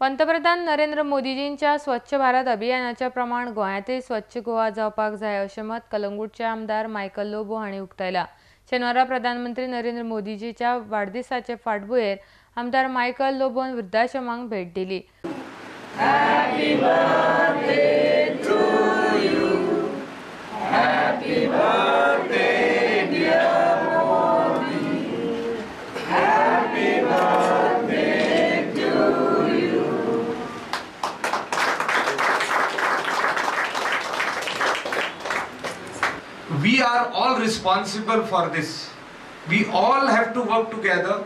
पंतप्रधान नरेंद्र मोदीजींच्या स्वच्छ भारत अभियानाचे प्रमाण गोंयांतय स्वच्छ गोवा जावपाक जाय अशें मत कलंगूटचे आमदार मायकल लोबो हांणी उक्तायला। शेनवारा प्रधानमंत्री नरेंद्र मोदीजीच्या वाडदिसाचे फाटभुंयेर आमदार मायकल लोबोन वृद्धाश्रमांक भेट दिली। Happy birthday to you. Happy birthday, dear Modi. Happy birthday to you. We are all responsible for this. We all have to work together.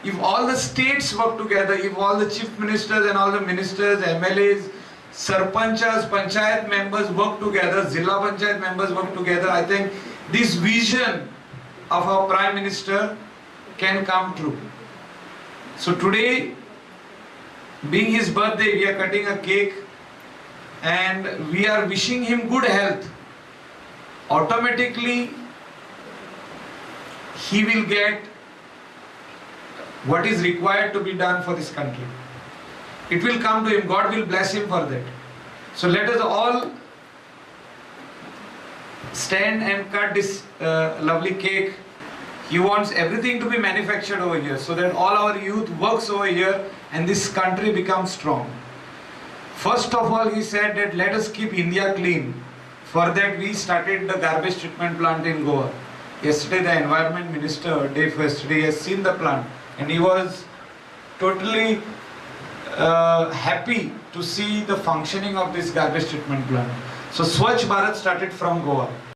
If all the states work together, if all the chief ministers and all the ministers, MLAs, sarpanchas, panchayat members work together, Zilla panchayat members work together, I think this vision of our Prime Minister can come true. So today, being his birthday, we are cutting a cake and we are wishing him good health. Automatically, he will get what is required to be done for this country. It will come to him. God will bless him for that. So let us all stand and cut this lovely cake. He wants everything to be manufactured over here so that all our youth works over here and this country becomes strong. First of all, he said that let us keep India clean. For that we started the garbage treatment plant in Goa. Yesterday the environment minister, day first, he has seen the plant and he was totally happy to see the functioning of this garbage treatment plant. So Swachh Bharat started from Goa.